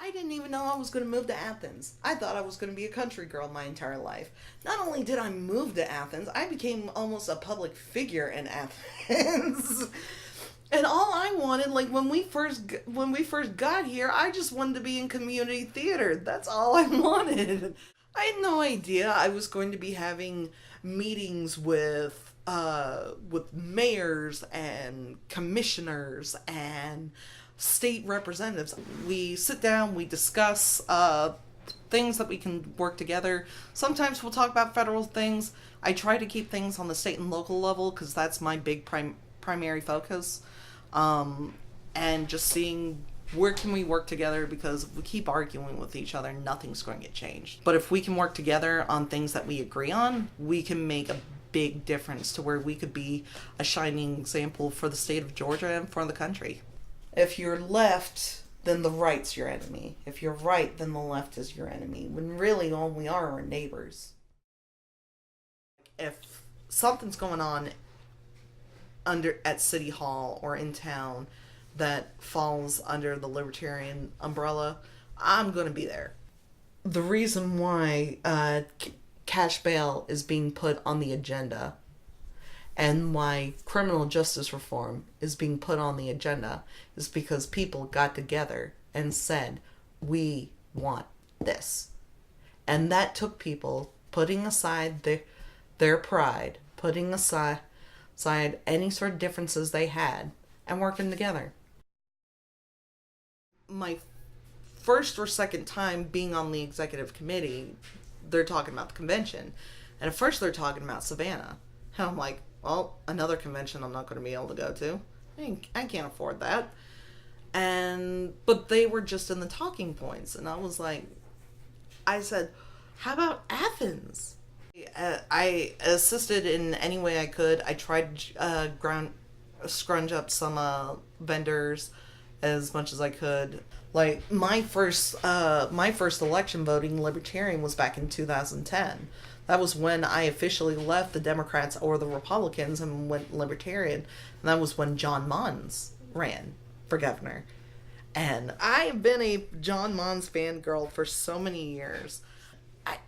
I didn't even know I was going to move to Athens. I thought I was going to be a country girl my entire life. Not only did I move to Athens, I became almost a public figure in Athens. And all I wanted, like when we first got here, I just wanted to be in community theater. That's all I wanted. I had no idea I was going to be having meetings with mayors and commissioners and state representatives. We sit down, we discuss things that we can work together. Sometimes we'll talk about federal things. I try to keep things on the state and local level because that's my big primary focus. And just seeing where can we work together, because if we keep arguing with each other, nothing's going to get changed. But if we can work together on things that we agree on, we can make a big difference to where we could be a shining example for the state of Georgia and for the country. If you're left, then the right's your enemy. If you're right, then the left is your enemy. When really all we are neighbors. If something's going on at City Hall or in town that falls under the Libertarian umbrella, I'm going to be there. The reason why cash bail is being put on the agenda and why criminal justice reform is being put on the agenda is because people got together and said, we want this. And that took people putting aside their pride, putting aside any sort of differences they had, and working together. My first or second time being on the executive committee, they're talking about the convention. And at first they're talking about Savannah. And I'm like, well, another convention I'm not going to be able to go to. I can't afford that. But they were just in the talking points. And I said, how about Athens? I assisted in any way I could. I tried to scrunch up some vendors as much as I could. Like my first election voting Libertarian was back in 2010. That was when I officially left the Democrats or the Republicans and went Libertarian. And that was when John Mons ran for governor. And I have been a John Mons fangirl for so many years.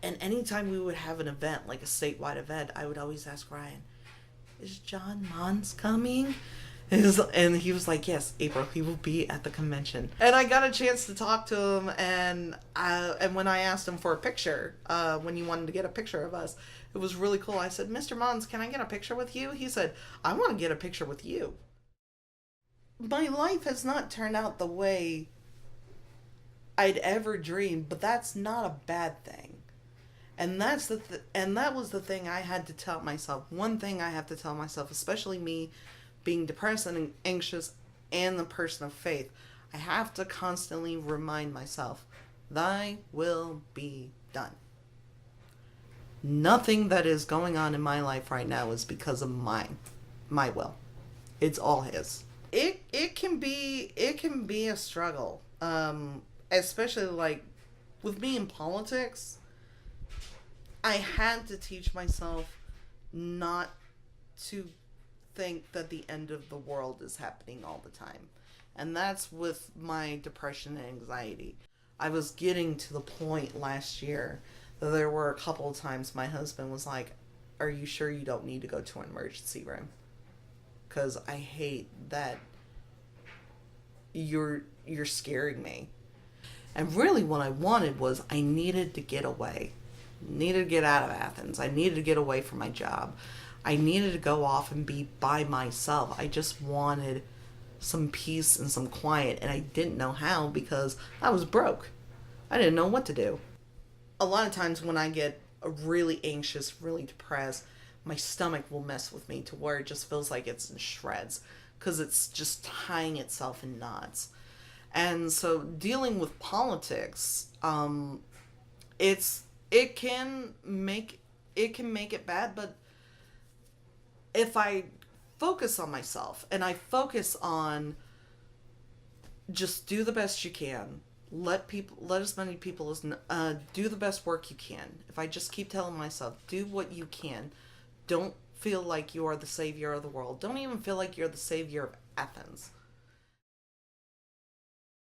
And anytime we would have an event, like a statewide event, I would always ask Ryan, is John Mons coming? And he was like, yes, April, he will be at the convention. And I got a chance to talk to him, and when I asked him for a picture, when he wanted to get a picture of us, it was really cool. I said, Mr. Mons, can I get a picture with you? He said, I want to get a picture with you. My life has not turned out the way I'd ever dreamed, but that's not a bad thing. And that was the thing I had to tell myself. One thing I have to tell myself, especially me being depressed and anxious and the person of faith, I have to constantly remind myself, thy will be done. Nothing that is going on in my life right now is because of my will. It's all his. It can be a struggle. Especially like with me in politics, I had to teach myself not to think that the end of the world is happening all the time. And that's with my depression and anxiety. I was getting to the point last year that there were a couple of times my husband was like, are you sure you don't need to go to an emergency room? Because I hate that you're scaring me. And really what I wanted was I needed to get away. Needed to get out of Athens. I needed to get away from my job. I needed to go off and be by myself. I just wanted some peace and some quiet, and I didn't know how because I was broke. I didn't know what to do. A lot of times when I get really anxious, really depressed, my stomach will mess with me to where it just feels like it's in shreds because it's just tying itself in knots. And so dealing with politics, it can make it bad, but if I focus on myself and I focus on just do the best you can, let as many people as do the best work you can. If I just keep telling myself, do what you can, don't feel like you are the savior of the world. Don't even feel like you're the savior of Athens.